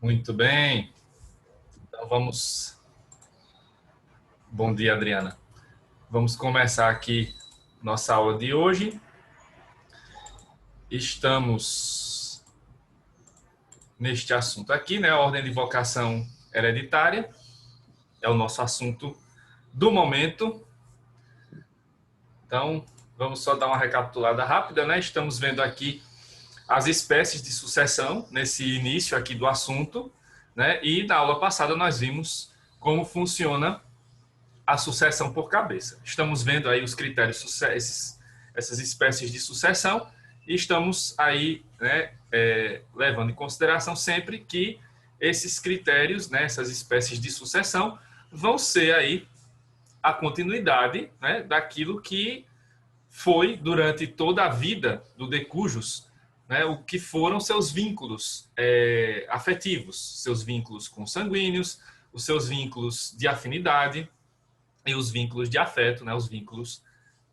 Muito bem. Então vamos... Bom dia, Adriana. Vamos começar aqui nossa aula de hoje. Estamos neste assunto aqui, né? A ordem de vocação hereditária. É o nosso assunto do momento. Então, vamos só dar uma recapitulada rápida, né? Estamos vendo aqui as espécies de sucessão nesse início aqui do assunto, né? E na aula passada nós vimos como funciona a sucessão por cabeça. Estamos vendo aí os critérios, essas espécies de sucessão, e estamos aí, né, levando em consideração sempre que esses critérios, né, essas espécies de sucessão, vão ser aí a continuidade, né, daquilo que foi durante toda a vida do decujus, né, o que foram seus vínculos afetivos, seus vínculos consanguíneos, os seus vínculos de afinidade e os vínculos de afeto, né, os vínculos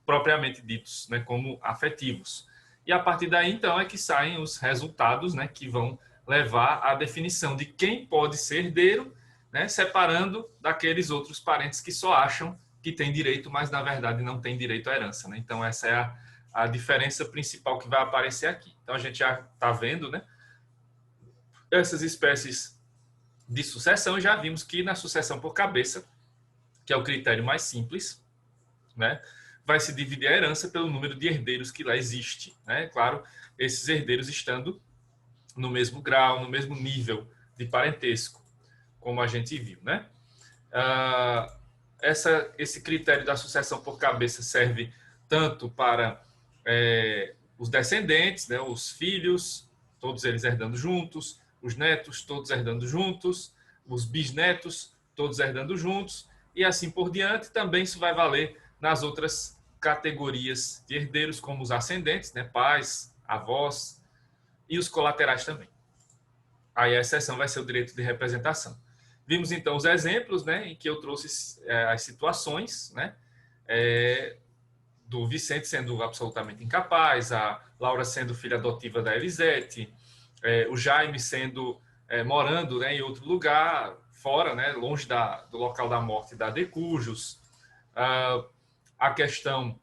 propriamente ditos, né, como afetivos. E a partir daí, então, é que saem os resultados, né, que vão levar à definição de quem pode ser herdeiro, né, separando daqueles outros parentes que só acham que tem direito, mas na verdade não tem direito à herança, né? Então essa é a diferença principal que vai aparecer aqui. Então a gente já está vendo, né, essas espécies de sucessão. Já vimos que na sucessão por cabeça, que é o critério mais simples, né, vai se dividir a herança pelo número de herdeiros que lá existe, né? Claro, esses herdeiros estando no mesmo grau, no mesmo nível de parentesco, como a gente viu, né? Esse critério da sucessão por cabeça serve tanto para os descendentes, né, os filhos, todos eles herdando juntos, os netos, todos herdando juntos, os bisnetos, todos herdando juntos, e assim por diante. Também isso vai valer nas outras categorias de herdeiros, como os ascendentes, né, pais, avós, e os colaterais também. Aí a exceção vai ser o direito de representação. Vimos, então, os exemplos, né, em que eu trouxe as situações, né, do Vicente sendo absolutamente incapaz, a Laura sendo filha adotiva da Elisete, o Jaime morando, né, em outro lugar, fora, né, longe do local da morte da Decujus, a questão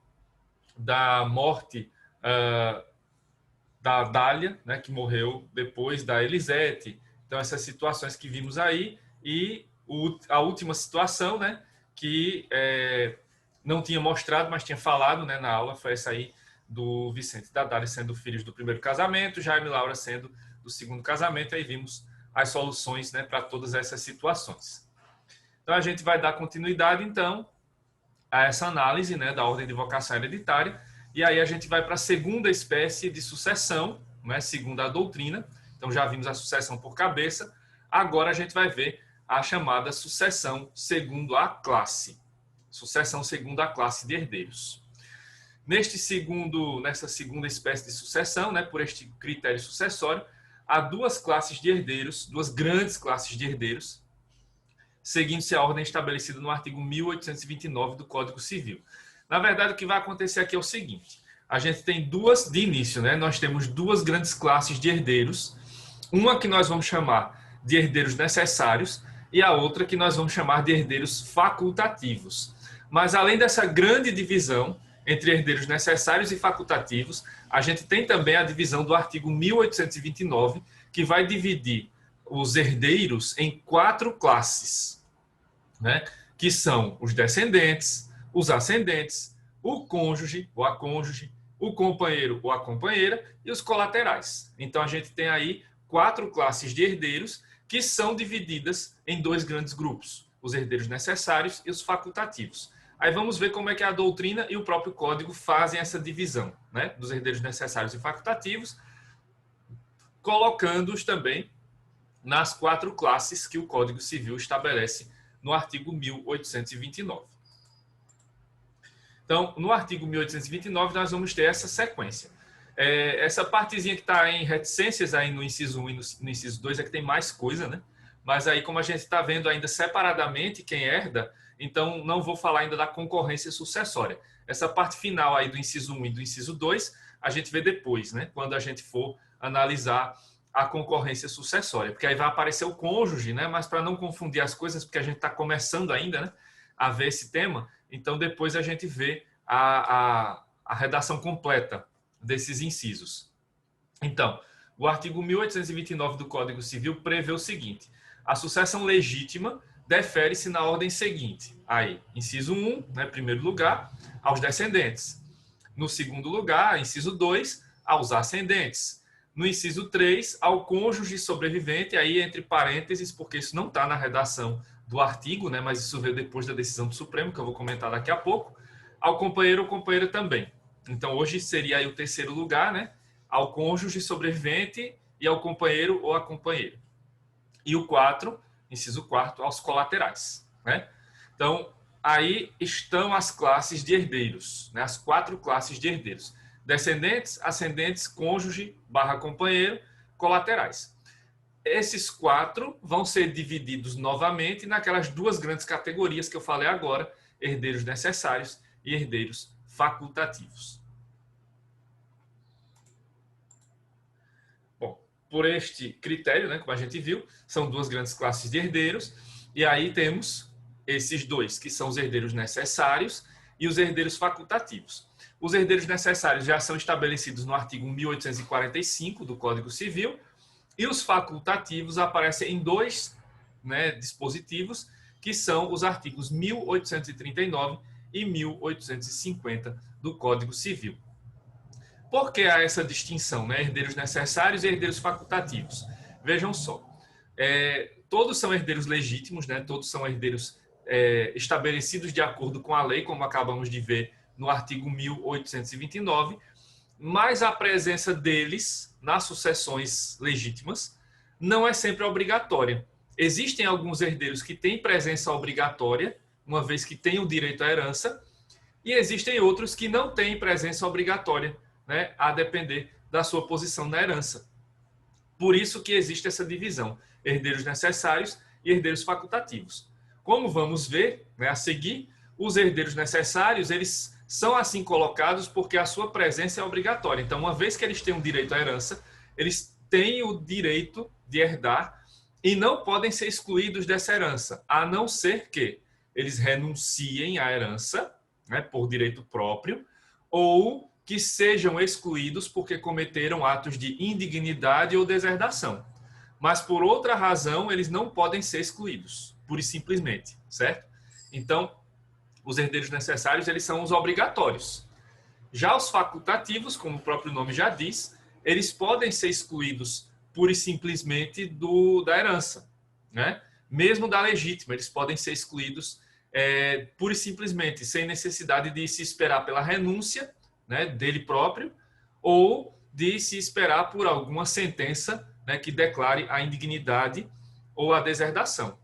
da morte da Dália, né, que morreu depois da Elisete. Então, essas situações que vimos aí. E a última situação, né, que não tinha mostrado, mas tinha falado, né, na aula, foi essa aí do Vicente e da Dália sendo filhos do primeiro casamento, Jaime e Laura sendo do segundo casamento. Aí vimos as soluções, né, para todas essas situações. Então, a gente vai dar continuidade, então, a essa análise, né, da ordem de vocação hereditária. E aí a gente vai para a segunda espécie de sucessão, né, segundo a doutrina. Então, já vimos a sucessão por cabeça. Agora a gente vai ver a chamada sucessão segundo a classe. Sucessão segundo a classe de herdeiros. Nessa segunda espécie de sucessão, né, por este critério sucessório, há duas classes de herdeiros, duas grandes classes de herdeiros, seguindo-se a ordem estabelecida no artigo 1829 do Código Civil. Na verdade, o que vai acontecer aqui é o seguinte: a gente tem duas, de início, né, nós temos duas grandes classes de herdeiros, uma que nós vamos chamar de herdeiros necessários e a outra que nós vamos chamar de herdeiros facultativos. Mas além dessa grande divisão entre herdeiros necessários e facultativos, a gente tem também a divisão do artigo 1829, que vai dividir os herdeiros em quatro classes, né? Que são os descendentes, os ascendentes, o cônjuge ou a cônjuge, o companheiro ou a companheira e os colaterais. Então a gente tem aí quatro classes de herdeiros que são divididas em dois grandes grupos, os herdeiros necessários e os facultativos. Aí vamos ver como é que a doutrina e o próprio código fazem essa divisão, né, dos herdeiros necessários e facultativos, colocando-os também nas quatro classes que o Código Civil estabelece no artigo 1829. Então, no artigo 1829, nós vamos ter essa sequência. Essa partezinha que está em reticências aí no inciso 1 e no inciso 2 é que tem mais coisa, né? Mas aí, como a gente está vendo ainda separadamente quem herda, então não vou falar ainda da concorrência sucessória. Essa parte final aí do inciso 1 e do inciso 2, a gente vê depois, né? Quando a gente for analisar a concorrência sucessória, porque aí vai aparecer o cônjuge, né? Mas para não confundir as coisas, porque a gente está começando ainda, né, a ver esse tema, então depois a gente vê a redação completa desses incisos. Então, o artigo 1829 do Código Civil prevê o seguinte: a sucessão legítima defere-se na ordem seguinte. Aí, inciso 1, né, primeiro lugar, aos descendentes. No segundo lugar, inciso 2, aos ascendentes. No inciso 3, ao cônjuge sobrevivente, aí entre parênteses, porque isso não está na redação do artigo, né, mas isso veio depois da decisão do Supremo, que eu vou comentar daqui a pouco, ao companheiro ou companheira também. Então, hoje seria aí o terceiro lugar, né, ao cônjuge sobrevivente e ao companheiro ou a companheira. E o 4, inciso 4, aos colaterais, né? Então, aí estão as classes de herdeiros, né, as 4 classes de herdeiros: descendentes, ascendentes, cônjuge, / companheiro, colaterais. Esses 4 vão ser divididos novamente naquelas 2 grandes categorias que eu falei agora: herdeiros necessários e herdeiros facultativos. Bom, por este critério, né, como a gente viu, são 2 grandes classes de herdeiros, e aí temos esses 2, que são os herdeiros necessários e os herdeiros facultativos. Os herdeiros necessários já são estabelecidos no artigo 1845 do Código Civil, e os facultativos aparecem em 2, né, dispositivos, que são os artigos 1839 e 1850 do Código Civil. Por que há essa distinção, né? Herdeiros necessários e herdeiros facultativos? Vejam só, todos são herdeiros legítimos, né? Todos são herdeiros estabelecidos de acordo com a lei, como acabamos de ver no artigo 1829, mas a presença deles nas sucessões legítimas não é sempre obrigatória. Existem alguns herdeiros que têm presença obrigatória, uma vez que têm o direito à herança, e existem outros que não têm presença obrigatória, né, a depender da sua posição na herança. Por isso que existe essa divisão: herdeiros necessários e herdeiros facultativos. Como vamos ver, né, a seguir, os herdeiros necessários, eles são assim colocados porque a sua presença é obrigatória. Então, uma vez que eles têm o direito à herança, eles têm o direito de herdar e não podem ser excluídos dessa herança, a não ser que eles renunciem à herança, né, por direito próprio, ou que sejam excluídos porque cometeram atos de indignidade ou deserdação. Mas, por outra razão, eles não podem ser excluídos, pura e simplesmente, certo? Então, os herdeiros necessários, eles são os obrigatórios. Já os facultativos, como o próprio nome já diz, eles podem ser excluídos pura e simplesmente da herança, né? Mesmo da legítima, eles podem ser excluídos pura e simplesmente, sem necessidade de se esperar pela renúncia, né, dele próprio, ou de se esperar por alguma sentença, né, que declare a indignidade ou a deserdação.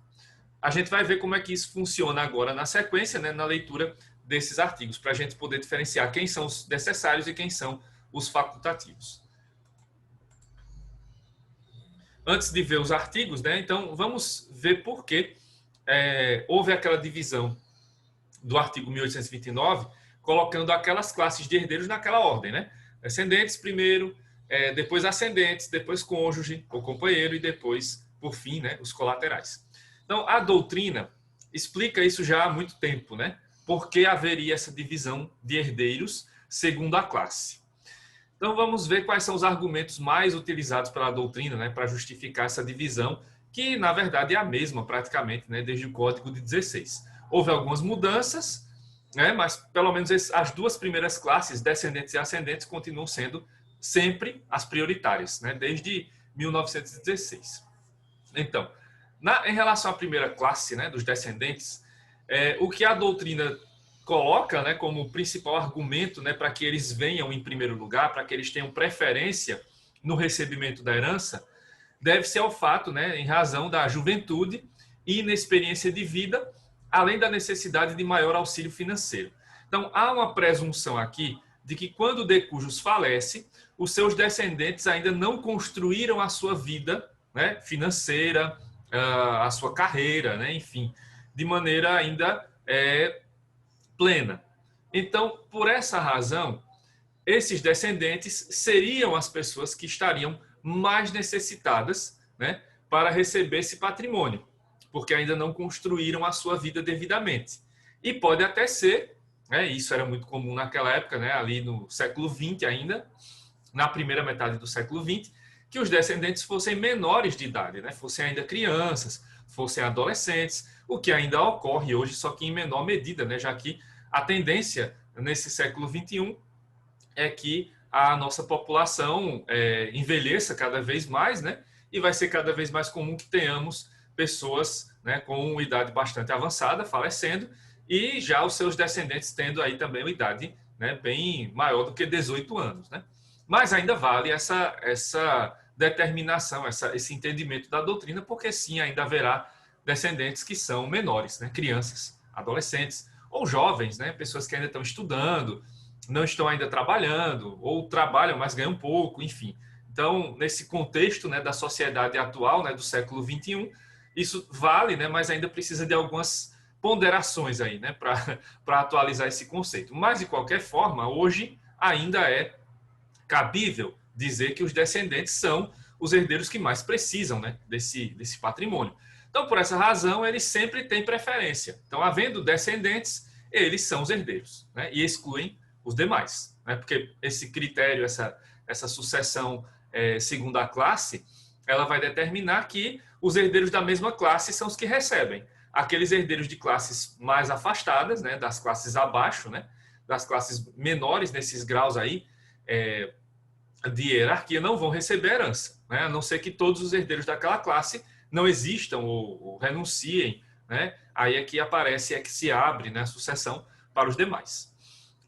A gente vai ver como é que isso funciona agora na sequência, né, na leitura desses artigos, para a gente poder diferenciar quem são os necessários e quem são os facultativos. Antes de ver os artigos, né, então vamos ver por que houve aquela divisão do artigo 1829, colocando aquelas classes de herdeiros naquela ordem, né? Descendentes primeiro, depois ascendentes, depois cônjuge ou companheiro e depois, por fim, né, os colaterais. Então, a doutrina explica isso já há muito tempo, né? Por que haveria essa divisão de herdeiros segundo a classe. Então, vamos ver quais são os argumentos mais utilizados pela doutrina, né, para justificar essa divisão, que, na verdade, é a mesma, praticamente, né, desde o Código de 16. Houve algumas mudanças, né, mas, pelo menos, as 2 primeiras classes, descendentes e ascendentes, continuam sendo sempre as prioritárias, né, desde 1916. Então, em relação à primeira classe, né, dos descendentes, o que a doutrina coloca, né, como principal argumento, né, para que eles venham em primeiro lugar, para que eles tenham preferência no recebimento da herança, deve-se ao fato, né, em razão da juventude e inexperiência de vida, além da necessidade de maior auxílio financeiro. Então, há uma presunção aqui de que quando o de cujus falece, os seus descendentes ainda não construíram a sua vida, né, financeira, a sua carreira, né, enfim, de maneira ainda plena. Então, por essa razão, esses descendentes seriam as pessoas que estariam mais necessitadas, né, para receber esse patrimônio, porque ainda não construíram a sua vida devidamente. E pode até ser, né, isso era muito comum naquela época, né, ali no século XX ainda, na primeira metade do século XX, que os descendentes fossem menores de idade, né, fossem ainda crianças, fossem adolescentes, o que ainda ocorre hoje, só que em menor medida, né, já que a tendência nesse século XXI é que a nossa população envelheça cada vez mais, né? E vai ser cada vez mais comum que tenhamos pessoas, né, com idade bastante avançada falecendo e já os seus descendentes tendo aí também uma idade, né, bem maior do que 18 anos, né? Mas ainda vale essa determinação, esse entendimento da doutrina, porque sim, ainda haverá descendentes que são menores, né? Crianças, adolescentes ou jovens, né? Pessoas que ainda estão estudando, não estão ainda trabalhando, ou trabalham, mas ganham pouco, enfim. Então, nesse contexto, né, da sociedade atual, né, do século XXI, isso vale, né, mas ainda precisa de algumas ponderações aí, né, para atualizar esse conceito. Mas, de qualquer forma, hoje ainda é cabível dizer que os descendentes são os herdeiros que mais precisam, né, desse patrimônio. Então, por essa razão, eles sempre têm preferência. Então, havendo descendentes, eles são os herdeiros, né, e excluem os demais, né, porque esse critério, essa sucessão segundo a classe, ela vai determinar que os herdeiros da mesma classe são os que recebem. Aqueles herdeiros de classes mais afastadas, né, das classes abaixo, né, das classes menores nesses graus aí, de hierarquia, não vão receber herança, né? A não ser que todos os herdeiros daquela classe não existam ou renunciem, né? Aí é que aparece, é que se abre, né, a sucessão para os demais.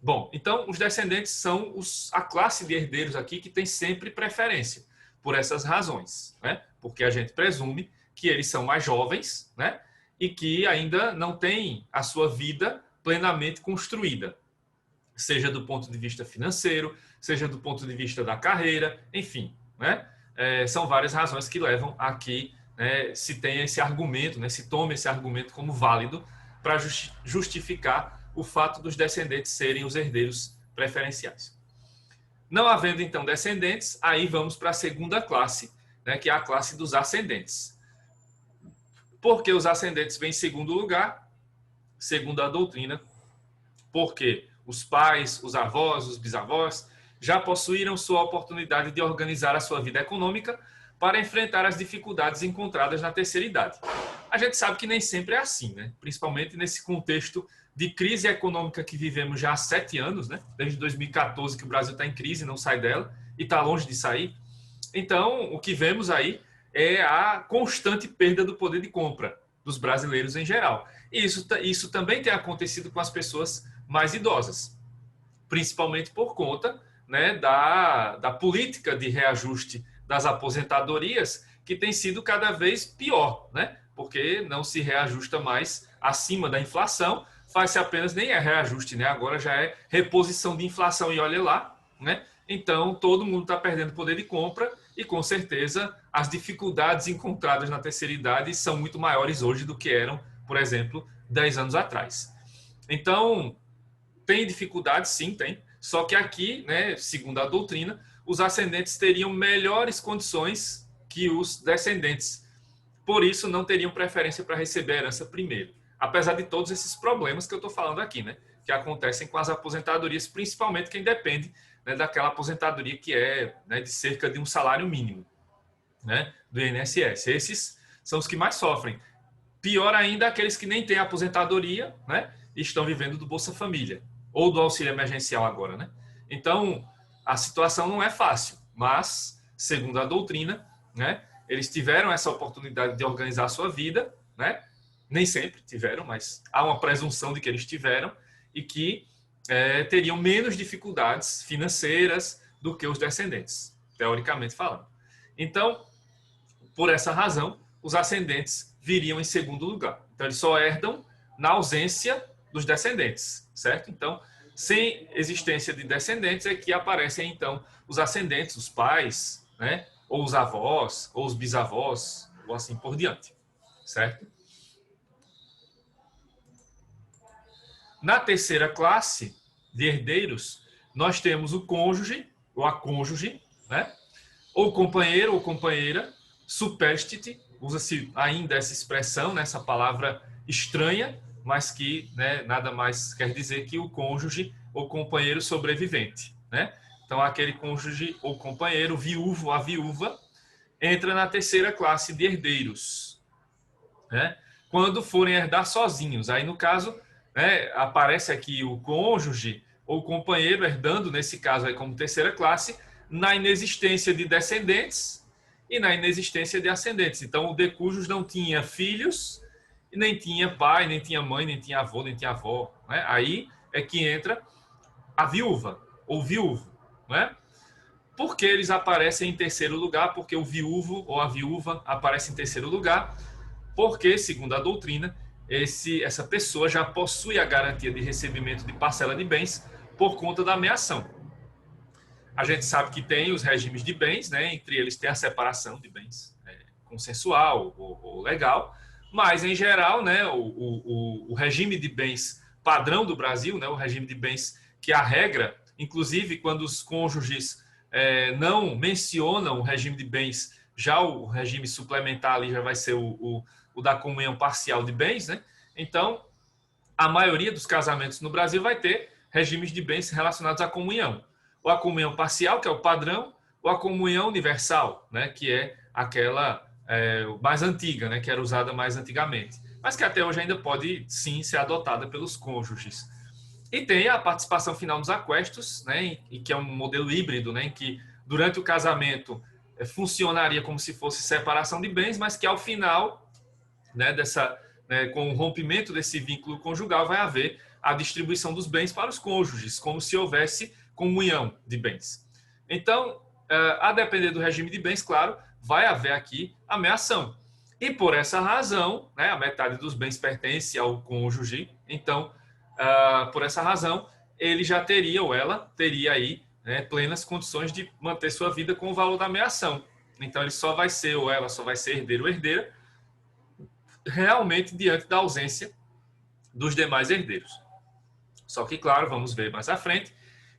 Bom, então os descendentes são a classe de herdeiros aqui que tem sempre preferência por essas razões, né? Porque a gente presume que eles são mais jovens, né? E que ainda não têm a sua vida plenamente construída, seja do ponto de vista financeiro, seja do ponto de vista da carreira, enfim, né? São várias razões que levam a que, né, se tenha esse argumento, né, se tome esse argumento como válido para justificar o fato dos descendentes serem os herdeiros preferenciais. Não havendo, então, descendentes, aí vamos para a segunda classe, né, que é a classe dos ascendentes. Por que os ascendentes vêm em segundo lugar? Segundo a doutrina, porque os pais, os avós, os bisavós já possuíram sua oportunidade de organizar a sua vida econômica para enfrentar as dificuldades encontradas na terceira idade. A gente sabe que nem sempre é assim, né? Principalmente nesse contexto de crise econômica que vivemos já há 7 anos, né? Desde 2014 que o Brasil está em crise, não sai dela e está longe de sair. Então, o que vemos aí é a constante perda do poder de compra dos brasileiros em geral. E isso também tem acontecido com as pessoas mais idosas, principalmente por conta, né, da política de reajuste das aposentadorias, que tem sido cada vez pior, né? Porque não se reajusta mais acima da inflação, faz-se apenas, nem é reajuste, né? Agora já é reposição de inflação e olha lá, né? Então todo mundo está perdendo poder de compra e com certeza as dificuldades encontradas na terceira idade são muito maiores hoje do que eram, por exemplo, 10 anos atrás. Então, tem dificuldades, sim, tem. Só que aqui, né, segundo a doutrina, os ascendentes teriam melhores condições que os descendentes. Por isso, não teriam preferência para receber a herança primeiro. Apesar de todos esses problemas que eu estou falando aqui, né, que acontecem com as aposentadorias, principalmente quem depende, né, daquela aposentadoria que é, né, de cerca de um salário mínimo, né, do INSS. Esses são os que mais sofrem. Pior ainda, aqueles que nem têm aposentadoria, né, e estão vivendo do Bolsa Família ou do auxílio emergencial agora, né? Então, a situação não é fácil, mas, segundo a doutrina, né, eles tiveram essa oportunidade de organizar a sua vida, né? Nem sempre tiveram, mas há uma presunção de que eles tiveram e que teriam menos dificuldades financeiras do que os descendentes, teoricamente falando. Então, por essa razão, os ascendentes viriam em segundo lugar. Então, eles só herdam na ausência dos descendentes, certo? Então, sem existência de descendentes é que aparecem, então, os ascendentes, os pais, né? Ou os avós, ou os bisavós, ou assim por diante, certo? Na terceira classe de herdeiros, nós temos o cônjuge, ou a cônjuge, né? Ou companheiro ou companheira, superstite, usa-se ainda essa expressão, né? Essa palavra estranha, mas que, né, nada mais quer dizer que o cônjuge ou companheiro sobrevivente, né? Então, aquele cônjuge ou companheiro, viúvo ou a viúva, entra na terceira classe de herdeiros, né? Quando forem herdar sozinhos. Aí, no caso, né, aparece aqui o cônjuge ou companheiro herdando, nesse caso aí como terceira classe, na inexistência de descendentes e na inexistência de ascendentes. Então, o decujus não tinha filhos, nem tinha pai, nem tinha mãe, nem tinha avô, nem tinha avó, né? Aí é que entra a viúva ou viúvo, né? Por que eles aparecem em terceiro lugar? Porque o viúvo ou a viúva aparece em terceiro lugar, porque, segundo a doutrina, essa pessoa já possui a garantia de recebimento de parcela de bens por conta da ameação. A gente sabe que tem os regimes de bens, né? Entre eles tem a separação de bens consensual ou legal, mas, em geral, né, o regime de bens padrão do Brasil, né, o regime de bens que a regra, inclusive quando os cônjuges não mencionam o regime de bens, já o regime suplementar ali já vai ser o da comunhão parcial de bens, né? Então, a maioria dos casamentos no Brasil vai ter regimes de bens relacionados à comunhão. Ou a comunhão parcial, que é o padrão, ou a comunhão universal, né, que é aquela mais antiga, né, que era usada mais antigamente, mas que até hoje ainda pode, sim, ser adotada pelos cônjuges. E tem a participação final nos aquestos, né, e que é um modelo híbrido, né, em que durante o casamento funcionaria como se fosse separação de bens, mas que ao final, né, com o rompimento desse vínculo conjugal, vai haver a distribuição dos bens para os cônjuges, como se houvesse comunhão de bens. Então, a depender do regime de bens, claro, vai haver aqui ameação. E por essa razão, né, a metade dos bens pertence ao cônjuge, então, por essa razão, ele já teria, ou ela teria aí, né, plenas condições de manter sua vida com o valor da ameação. Então, ele só vai ser, ou ela só vai ser herdeiro ou herdeira, realmente diante da ausência dos demais herdeiros. Só que, claro, vamos ver mais à frente,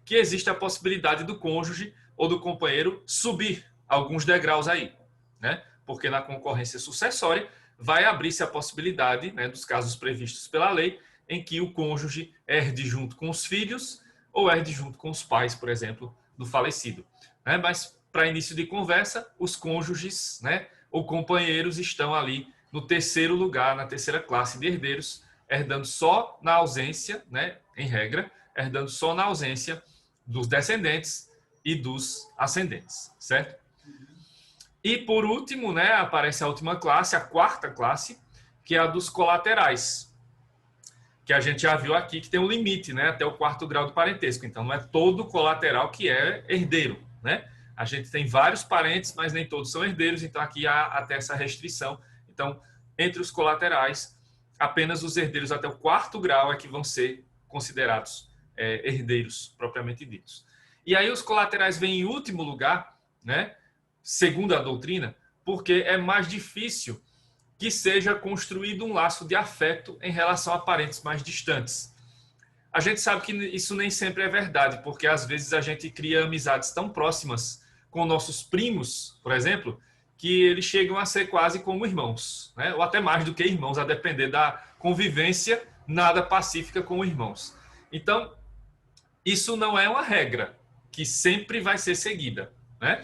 que existe a possibilidade do cônjuge ou do companheiro subir alguns degraus aí, né? Porque na concorrência sucessória vai abrir-se a possibilidade, né, dos casos previstos pela lei, em que o cônjuge herde junto com os filhos ou herde junto com os pais, por exemplo, do falecido, né? Mas, para início de conversa, os cônjuges, né, ou companheiros estão ali no terceiro lugar, na terceira classe de herdeiros, herdando só na ausência, né, em regra, herdando só na ausência dos descendentes e dos ascendentes, certo? E, por último, né, aparece a última classe, a quarta classe, que é a dos colaterais, que a gente já viu aqui que tem um limite, né, até o quarto grau do parentesco. Então, não é todo colateral que é herdeiro, né? A gente tem vários parentes, mas nem todos são herdeiros, então aqui há até essa restrição. Então, entre os colaterais, apenas os herdeiros até o quarto grau é que vão ser considerados herdeiros, propriamente ditos. E aí os colaterais vêm em último lugar, né, segundo a doutrina, porque é mais difícil que seja construído um laço de afeto em relação a parentes mais distantes. A gente sabe que isso nem sempre é verdade, porque às vezes a gente cria amizades tão próximas com nossos primos, por exemplo, que eles chegam a ser quase como irmãos, né? Ou até mais do que irmãos, a depender da convivência nada pacífica com irmãos. Então, isso não é uma regra que sempre vai ser seguida, né?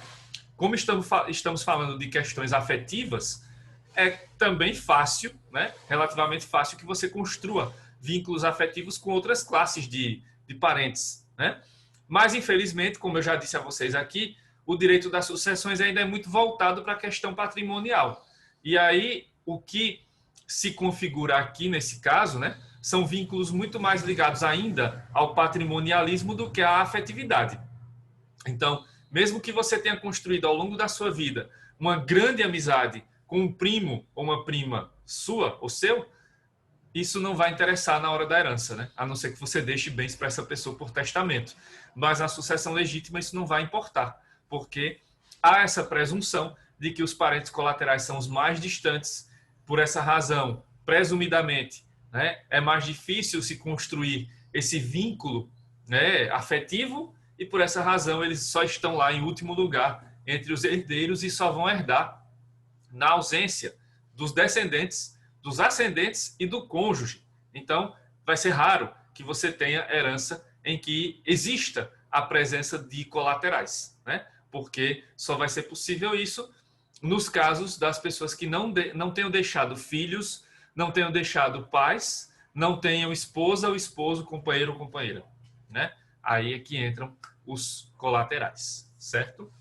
Como estamos falando de questões afetivas, é também fácil, né? Relativamente fácil que você construa vínculos afetivos com outras classes de parentes, né? Mas, infelizmente, como eu já disse a vocês aqui, o direito das sucessões ainda é muito voltado para a questão patrimonial. E aí, o que se configura aqui nesse caso, né, são vínculos muito mais ligados ainda ao patrimonialismo do que à afetividade. Então, mesmo que você tenha construído ao longo da sua vida uma grande amizade com um primo ou uma prima sua ou seu, isso não vai interessar na hora da herança, né? A não ser que você deixe bens para essa pessoa por testamento. Mas na sucessão legítima isso não vai importar, porque há essa presunção de que os parentes colaterais são os mais distantes. Por essa razão, presumidamente, né, é mais difícil se construir esse vínculo, né, afetivo, e por essa razão eles só estão lá em último lugar entre os herdeiros e só vão herdar na ausência dos descendentes, dos ascendentes e do cônjuge. Então, vai ser raro que você tenha herança em que exista a presença de colaterais, né? Porque só vai ser possível isso nos casos das pessoas que não tenham deixado filhos, não tenham deixado pais, não tenham esposa ou esposo, companheiro ou companheira, né? Aí é que entram os colaterais, certo?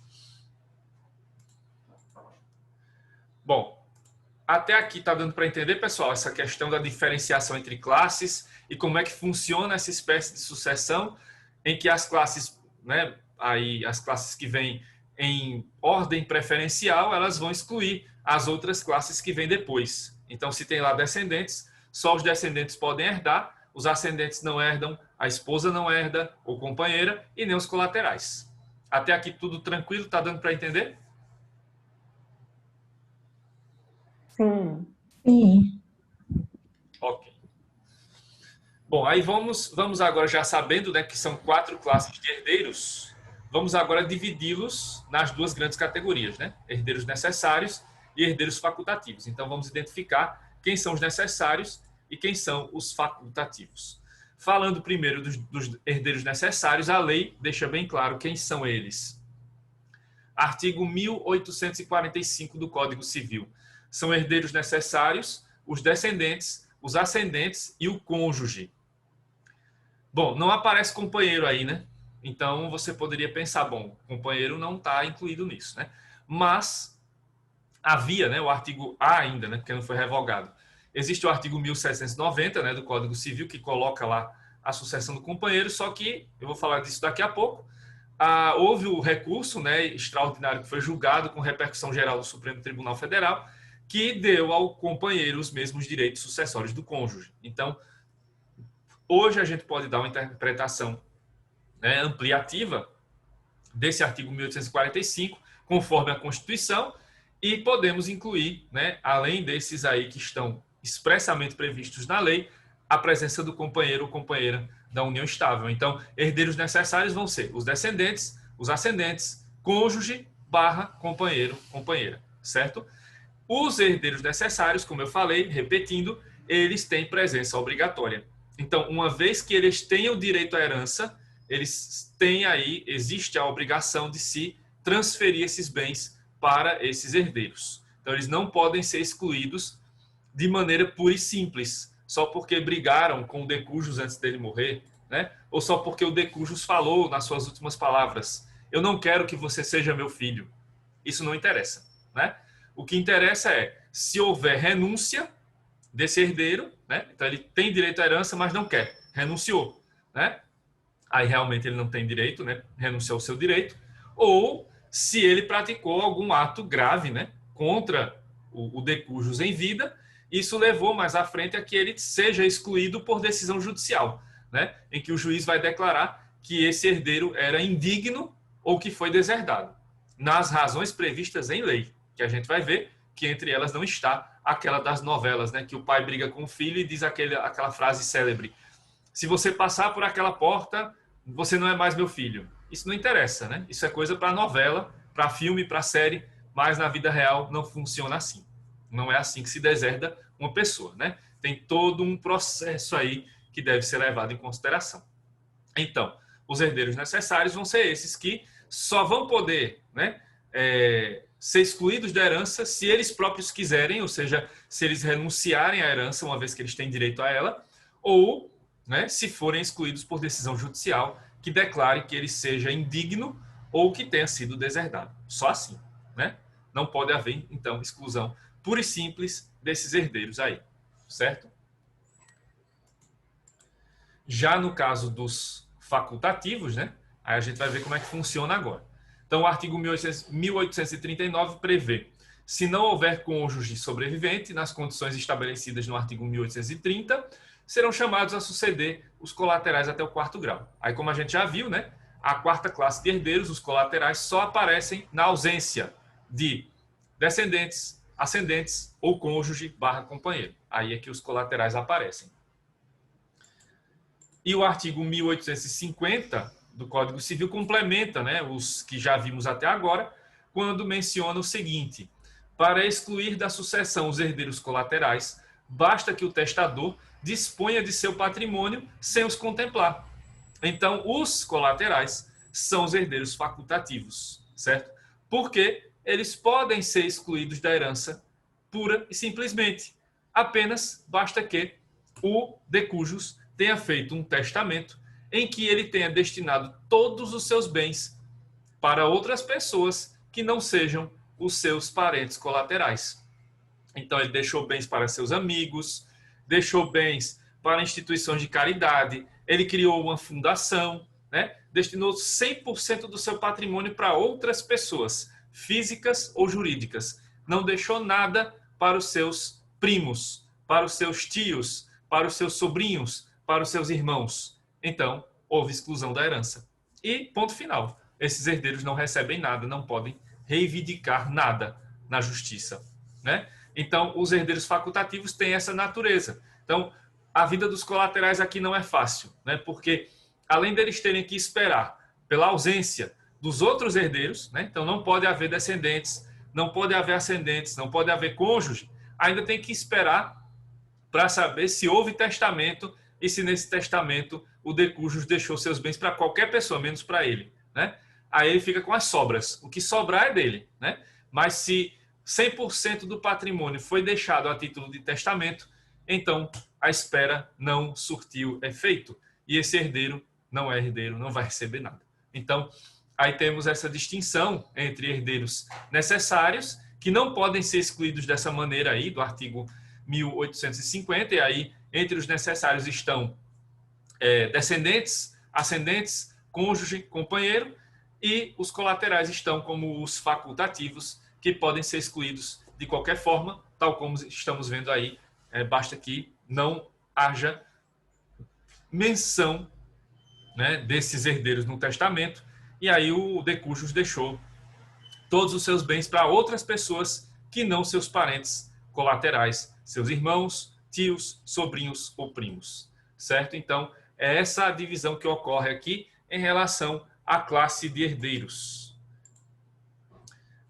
Bom, até aqui está dando para entender, pessoal, essa questão da diferenciação entre classes e como é que funciona essa espécie de sucessão em que as classes, né, aí as classes que vêm em ordem preferencial, elas vão excluir as outras classes que vêm depois. Então, se tem lá descendentes, só os descendentes podem herdar, os ascendentes não herdam, a esposa não herda, ou companheira, e nem os colaterais. Até aqui tudo tranquilo, está dando para entender? Sim. Sim. Ok. Bom, aí vamos agora já sabendo, né, que são 4 classes de herdeiros, vamos agora dividi-los nas 2 grandes categorias, né? Herdeiros necessários e herdeiros facultativos. Então vamos identificar quem são os necessários e quem são os facultativos. Falando primeiro dos herdeiros necessários, a lei deixa bem claro quem são eles. Artigo 1845 do Código Civil. São herdeiros necessários os descendentes, os ascendentes e o cônjuge. Bom, não aparece companheiro aí, né? Então você poderia pensar, bom, companheiro não está incluído nisso, né? Mas havia, né, o artigo A ainda, né, porque não foi revogado. Existe o artigo 1790, né, do Código Civil, que coloca lá a sucessão do companheiro, só que, eu vou falar disso daqui a pouco, houve o recurso, né, extraordinário que foi julgado com repercussão geral do Supremo Tribunal Federal, que deu ao companheiro os mesmos direitos sucessórios do cônjuge. Então, hoje a gente pode dar uma interpretação, né, ampliativa desse artigo 1845, conforme a Constituição, e podemos incluir, né, além desses aí que estão expressamente previstos na lei, a presença do companheiro ou companheira da união estável. Então, herdeiros necessários vão ser os descendentes, os ascendentes, cônjuge barra companheiro, companheira, certo? Os herdeiros necessários, como eu falei, repetindo, eles têm presença obrigatória. Então, uma vez que eles tenham direito à herança, eles têm aí, existe a obrigação de se transferir esses bens para esses herdeiros. Então, eles não podem ser excluídos de maneira pura e simples, só porque brigaram com o decujus antes dele morrer, né? Ou só porque o decujus falou nas suas últimas palavras: eu não quero que você seja meu filho. Isso não interessa, né? O que interessa é se houver renúncia desse herdeiro, né? Então ele tem direito à herança, mas não quer, renunciou, né? Aí realmente ele não tem direito, né? Renunciou ao seu direito, ou se ele praticou algum ato grave, né? Contra o decujus em vida, isso levou mais à frente a que ele seja excluído por decisão judicial, né? Em que o juiz vai declarar que esse herdeiro era indigno ou que foi deserdado, nas razões previstas em lei, que a gente vai ver que entre elas não está aquela das novelas, né? Que o pai briga com o filho e diz aquela frase célebre: se você passar por aquela porta, você não é mais meu filho. Isso não interessa, né? Isso é coisa para novela, para filme, para série, mas na vida real não funciona assim. Não é assim que se deserda uma pessoa, né? Tem todo um processo aí que deve ser levado em consideração. Então, os herdeiros necessários vão ser esses que só vão poder, né, ser excluídos da herança se eles próprios quiserem, ou seja, se eles renunciarem à herança, uma vez que eles têm direito a ela, ou, né, se forem excluídos por decisão judicial que declare que ele seja indigno ou que tenha sido deserdado. Só assim, né? Não pode haver, então, exclusão pura e simples desses herdeiros aí, certo? Já no caso dos facultativos, né? Aí a gente vai ver como é que funciona agora. Então, o artigo 1839 prevê: se não houver cônjuge sobrevivente, nas condições estabelecidas no artigo 1830, serão chamados a suceder os colaterais até o 4º grau. Aí, como a gente já viu, né? A 4ª classe de herdeiros, os colaterais, só aparecem na ausência de descendentes, ascendentes ou cônjuge barra companheiro. Aí é que os colaterais aparecem, E o artigo 1850 do Código Civil complementa, né, os que já vimos até agora, quando menciona o seguinte: para excluir da sucessão os herdeiros colaterais, basta que o testador disponha de seu patrimônio sem os contemplar. Então, os colaterais são os herdeiros facultativos, certo? Porque eles podem ser excluídos da herança pura e simplesmente. Apenas basta que o de cujus tenha feito um testamento em que ele tenha destinado todos os seus bens para outras pessoas que não sejam os seus parentes colaterais. Então, ele deixou bens para seus amigos, deixou bens para instituições de caridade, ele criou uma fundação, né? Destinou 100% do seu patrimônio para outras pessoas, físicas ou jurídicas. Não deixou nada para os seus primos, para os seus tios, para os seus sobrinhos, para os seus irmãos. Então, houve exclusão da herança. E ponto final. Esses herdeiros não recebem nada, não podem reivindicar nada na justiça, né? Então, os herdeiros facultativos têm essa natureza. Então, a vida dos colaterais aqui não é fácil, né? Porque além deles terem que esperar pela ausência dos outros herdeiros, né? Então não pode haver descendentes, não pode haver ascendentes, não pode haver cônjuge, ainda tem que esperar para saber se houve testamento e se nesse testamento o de cujus deixou seus bens para qualquer pessoa, menos para ele, né? Aí ele fica com as sobras. O que sobrar é dele, né? Mas se 100% do patrimônio foi deixado a título de testamento, então a espera não surtiu efeito e esse herdeiro não é herdeiro, não vai receber nada. Então, aí temos essa distinção entre herdeiros necessários, que não podem ser excluídos dessa maneira aí, do artigo 1850, e aí entre os necessários estão descendentes, ascendentes, cônjuge, companheiro, e os colaterais estão como os facultativos, que podem ser excluídos de qualquer forma, tal como estamos vendo aí, basta que não haja menção, né, desses herdeiros no testamento, e aí o de cujus deixou todos os seus bens para outras pessoas que não seus parentes colaterais, seus irmãos, tios, sobrinhos ou primos, certo? Então, é essa a divisão que ocorre aqui em relação à classe de herdeiros.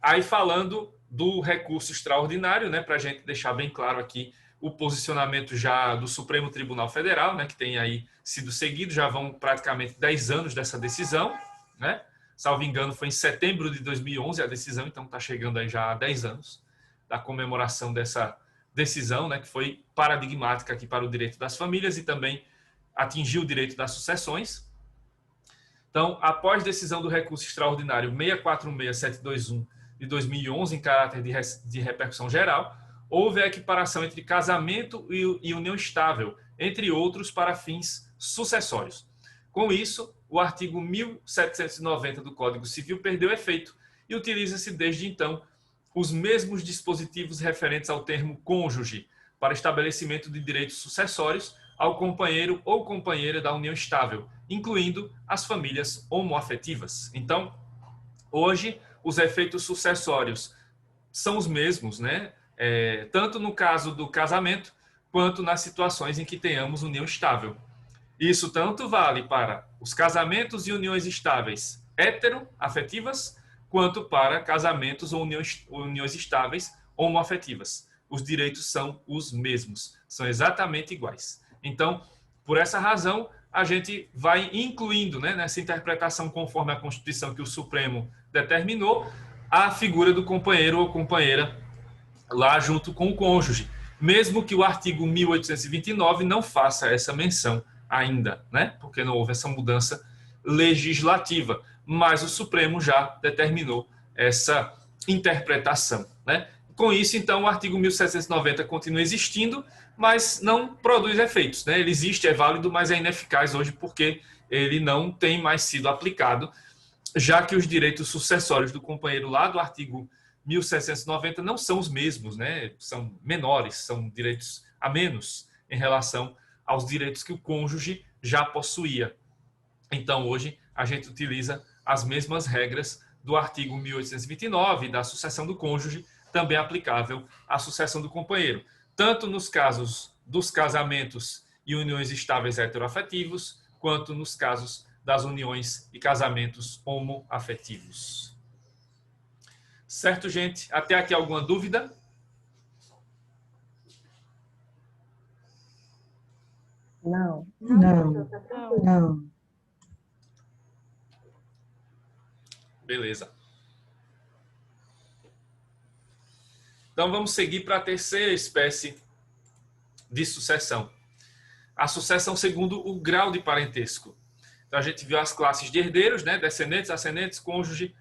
Aí falando do recurso extraordinário, né, para a gente deixar bem claro aqui o posicionamento já do Supremo Tribunal Federal, né, que tem aí sido seguido, já vão praticamente 10 anos dessa decisão, né? Salvo engano, foi em setembro de 2011 a decisão, então está chegando aí já há 10 anos da comemoração dessa decisão, né, que foi paradigmática aqui para o direito das famílias e também atingiu o direito das sucessões. Então, após decisão do recurso extraordinário 646721 de 2011, em caráter de repercussão geral, houve a equiparação entre casamento e união estável, entre outros, para fins sucessórios. Com isso, o artigo 1790 do Código Civil perdeu efeito e utiliza-se desde então os mesmos dispositivos referentes ao termo cônjuge para estabelecimento de direitos sucessórios ao companheiro ou companheira da união estável, incluindo as famílias homoafetivas. Então, hoje, os efeitos sucessórios são os mesmos, né? Tanto no caso do casamento, quanto nas situações em que tenhamos união estável. Isso tanto vale para os casamentos e uniões estáveis heteroafetivas, quanto para casamentos ou uniões estáveis homoafetivas. Os direitos são os mesmos, são exatamente iguais. Então, por essa razão, a gente vai incluindo, né, nessa interpretação conforme a Constituição que o Supremo determinou, a figura do companheiro ou companheira lá junto com o cônjuge, mesmo que o artigo 1829 não faça essa menção ainda, né? Porque não houve essa mudança legislativa, mas o Supremo já determinou essa interpretação, né? Com isso, então, o artigo 1790 continua existindo, mas não produz efeitos, né? Ele existe, é válido, mas é ineficaz hoje porque ele não tem mais sido aplicado, já que os direitos sucessórios do companheiro lá do artigo 1790 não são os mesmos, né? São menores, são direitos a menos em relação aos direitos que o cônjuge já possuía. Então, hoje, a gente utiliza as mesmas regras do artigo 1829 da sucessão do cônjuge, também aplicável à sucessão do companheiro, tanto nos casos dos casamentos e uniões estáveis heteroafetivos, quanto nos casos das uniões e casamentos homoafetivos. Certo, gente? Até aqui alguma dúvida? Não. Não. Não. Beleza. Então, vamos seguir para a terceira espécie de sucessão. A sucessão segundo o grau de parentesco. Então, a gente viu as classes de herdeiros, né? Descendentes, ascendentes, cônjuge,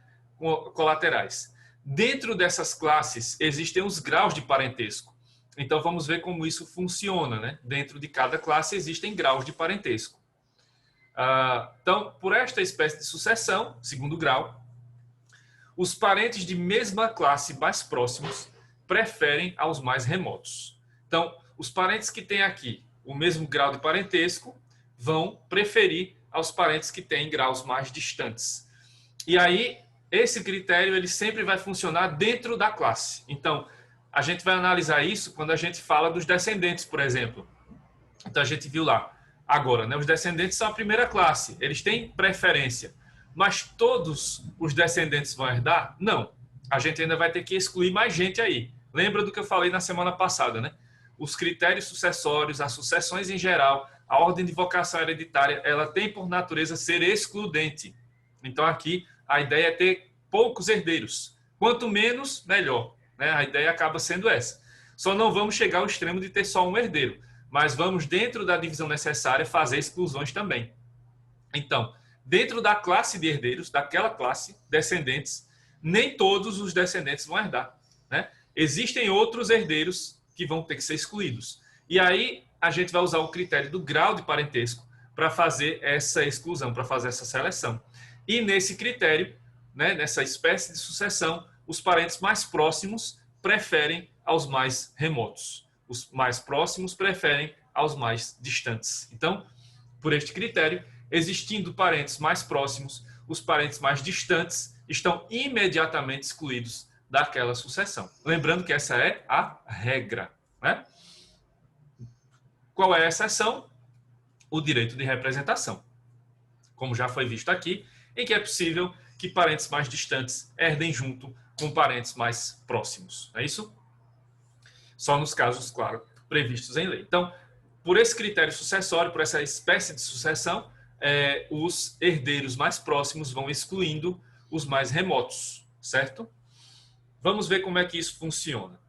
colaterais. Dentro dessas classes, existem os graus de parentesco. Então, vamos ver como isso funciona, né? Dentro de cada classe, existem graus de parentesco. Então, por esta espécie de sucessão, segundo grau, os parentes de mesma classe mais próximos preferem aos mais remotos. Então, os parentes que têm aqui o mesmo grau de parentesco vão preferir aos parentes que têm graus mais distantes. E aí, esse critério ele sempre vai funcionar dentro da classe. Então, a gente vai analisar isso quando a gente fala dos descendentes, por exemplo. Então, a gente viu lá. Agora, né, os descendentes são a primeira classe. Eles têm preferência. Mas todos os descendentes vão herdar? Não. A gente ainda vai ter que excluir mais gente aí. Lembra do que eu falei na semana passada, né? Os critérios sucessórios, as sucessões em geral, a ordem de vocação hereditária, ela tem por natureza ser excludente. Então aqui a ideia é ter poucos herdeiros. Quanto menos, melhor, né? A ideia acaba sendo essa. Só não vamos chegar ao extremo de ter só um herdeiro, mas vamos, dentro da divisão necessária, fazer exclusões também. Então, dentro da classe de herdeiros, daquela classe, descendentes, nem todos os descendentes vão herdar, né? Existem outros herdeiros que vão ter que ser excluídos. E aí a gente vai usar o critério do grau de parentesco para fazer essa exclusão, para fazer essa seleção. E nesse critério, né, nessa espécie de sucessão, os parentes mais próximos preferem aos mais remotos. Os mais próximos preferem aos mais distantes. Então, por este critério, existindo parentes mais próximos, os parentes mais distantes estão imediatamente excluídos daquela sucessão. Lembrando que essa é a regra, né? Qual é a exceção? O direito de representação. Como já foi visto aqui, em que é possível que parentes mais distantes herdem junto com parentes mais próximos. É isso? Só nos casos, claro, previstos em lei. Então, por esse critério sucessório, por essa espécie de sucessão, os herdeiros mais próximos vão excluindo os mais remotos, certo? Vamos ver como é que isso funciona.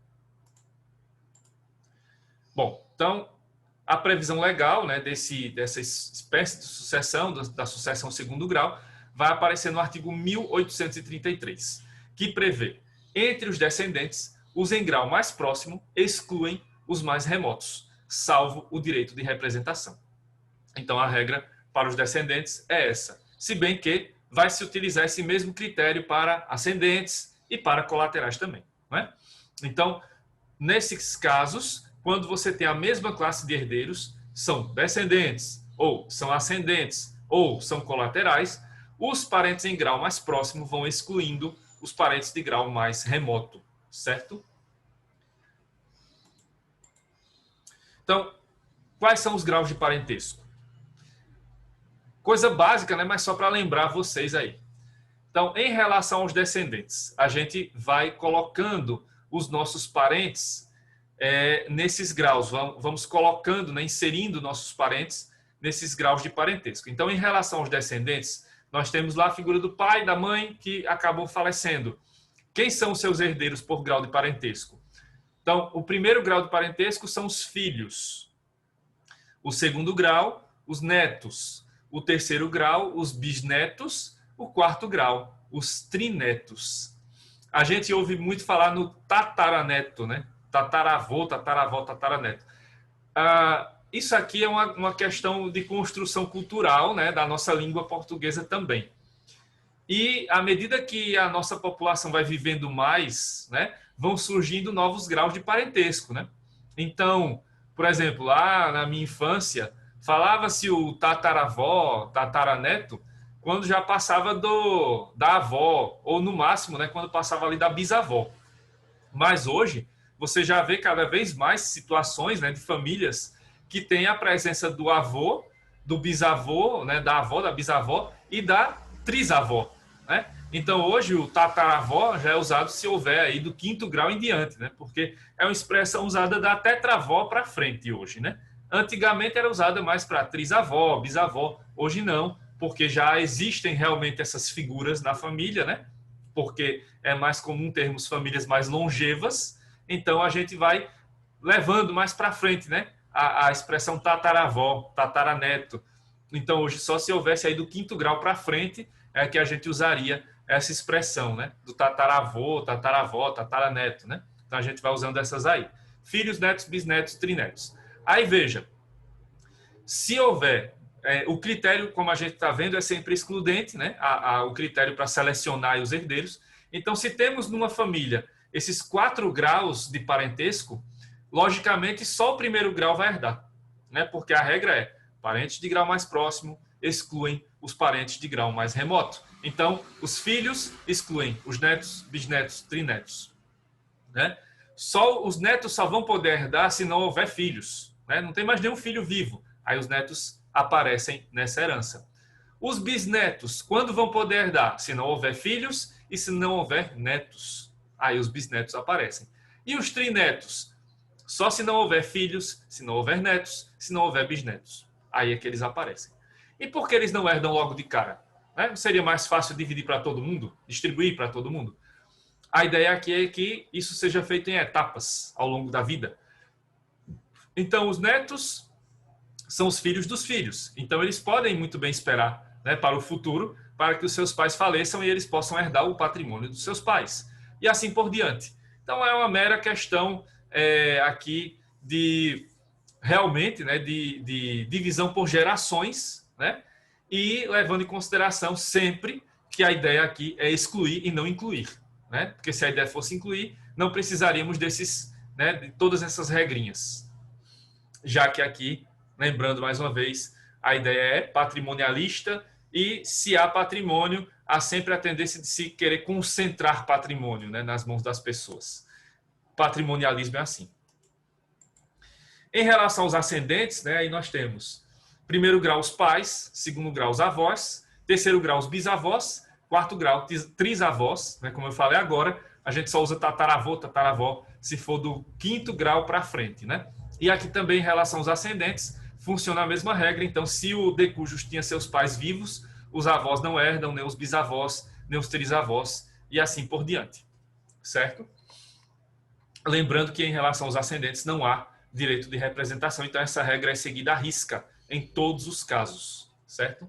Bom, então, a previsão legal, né, dessa espécie de sucessão, da sucessão segundo grau, vai aparecer no artigo 1833, que prevê, entre os descendentes, os em grau mais próximo excluem os mais remotos, salvo o direito de representação. Então, a regra para os descendentes é essa, se bem que vai se utilizar esse mesmo critério para ascendentes e para colaterais também, né? Então, nesses casos, quando você tem a mesma classe de herdeiros, são descendentes, ou são ascendentes, ou são colaterais, os parentes em grau mais próximo vão excluindo os parentes de grau mais remoto, certo? Então, quais são os graus de parentesco? Coisa básica, né? Mas só para lembrar vocês aí. Então, em relação aos descendentes, a gente vai colocando os nossos parentes nesses graus. Vamos colocando, né, inserindo nossos parentes nesses graus de parentesco. Então, em relação aos descendentes, nós temos lá a figura do pai e da mãe que acabam falecendo. Quem são os seus herdeiros por grau de parentesco? Então, o primeiro grau de parentesco são os filhos. O segundo grau, os netos. O terceiro grau, os bisnetos. O quarto grau, os trinetos. A gente ouve muito falar no tataraneto, né? Tataravô, tataravó, tataraneto. Isso aqui é uma questão de construção cultural, né, da nossa língua portuguesa também. E à medida que a nossa população vai vivendo mais, né, vão surgindo novos graus de parentesco, né? Então, por exemplo, lá na minha infância, falava-se o tataravó, tataraneto, quando já passava da avó, ou no máximo, né, quando passava ali da bisavó. Mas hoje, você já vê cada vez mais situações, né, de famílias que têm a presença do avô do bisavô, né, da avó, da bisavó e da trisavó, né? Então, hoje, o tataravó já é usado se houver aí do 5º grau em diante, né? Porque é uma expressão usada da tetravó para frente hoje, né? Antigamente era usada mais para trisavó, bisavó. Hoje não, porque já existem realmente essas figuras na família, né? Porque é mais comum termos famílias mais longevas. Então, a gente vai levando mais para frente, né? A expressão tataravó, tataraneto. Então, hoje, só se houvesse aí do 5º grau para frente é que a gente usaria essa expressão, né? Do tataravô, tataravó, tataraneto, né? Então, a gente vai usando essas aí. Filhos, netos, bisnetos, trinetos. Aí, veja, se houver... o critério, como a gente está vendo, é sempre excludente, né? O critério para selecionar os herdeiros. Então, se temos numa família esses 4 graus de parentesco, logicamente, só o 1º grau vai herdar, né? Porque a regra é parentes de grau mais próximo excluem os parentes de grau mais remoto. Então, os filhos excluem os netos, bisnetos, trinetos, né? Os netos só vão poder herdar se não houver filhos, né? Não tem mais nenhum filho vivo. Aí os netos aparecem nessa herança. Os bisnetos, quando vão poder herdar? Se não houver filhos e se não houver netos. Aí os bisnetos aparecem. E os trinetos? Só se não houver filhos, se não houver netos, se não houver bisnetos. Aí é que eles aparecem. E por que eles não herdam logo de cara? Né? Seria mais fácil dividir para todo mundo? Distribuir para todo mundo? A ideia aqui é que isso seja feito em etapas ao longo da vida. Então, os netos são os filhos dos filhos. Então, eles podem muito bem esperar, né, para o futuro, para que os seus pais faleçam e eles possam herdar o patrimônio dos seus pais. E assim por diante. Então, é uma mera questão aqui de realmente, né, de divisão por gerações, né, e levando em consideração sempre que a ideia aqui é excluir e não incluir, né? Porque se a ideia fosse incluir, não precisaríamos de todas essas regrinhas. Já que aqui, lembrando mais uma vez, a ideia é patrimonialista e se há patrimônio, há sempre a tendência de se querer concentrar patrimônio, né, nas mãos das pessoas. Patrimonialismo é assim. Em relação aos ascendentes, né, aí nós temos 1º grau os pais, 2º grau os avós, 3º grau os bisavós, 4º grau trisavós, né, como eu falei agora, a gente só usa tataravô, tataravó, se for do 5º grau para frente, né? E aqui também em relação aos ascendentes, funciona a mesma regra, então se o decujus tinha seus pais vivos, os avós não herdam, nem os bisavós, nem os trisavós, e assim por diante, certo? Lembrando que em relação aos ascendentes não há direito de representação, então essa regra é seguida à risca em todos os casos, certo?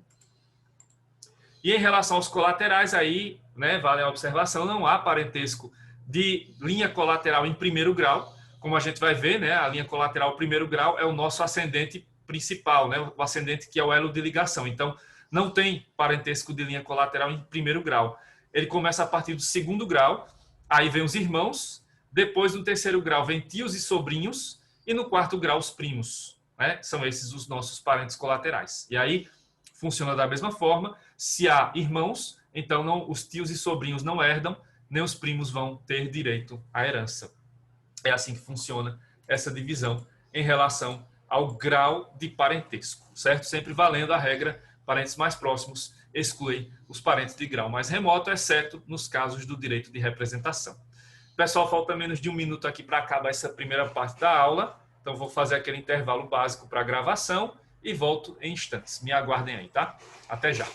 E em relação aos colaterais, aí, né, vale a observação, não há parentesco de linha colateral em 1º grau, como a gente vai ver, né, a linha colateral 1º grau é o nosso ascendente principal, né, o ascendente que é o elo de ligação, então não tem parentesco de linha colateral em 1º grau. Ele começa a partir do 2º grau, aí vem os irmãos, depois no 3º grau vem tios e sobrinhos, e no 4º grau os primos, né? São esses os nossos parentes colaterais. E aí funciona da mesma forma, se há irmãos, então não, os tios e sobrinhos não herdam, nem os primos vão ter direito à herança. É assim que funciona essa divisão em relação ao grau de parentesco, certo? Sempre valendo a regra, parentes mais próximos excluem os parentes de grau mais remoto, exceto nos casos do direito de representação. Pessoal, falta menos de 1 minuto aqui para acabar essa primeira parte da aula. Então, vou fazer aquele intervalo básico para a gravação e volto em instantes. Me aguardem aí, tá? Até já.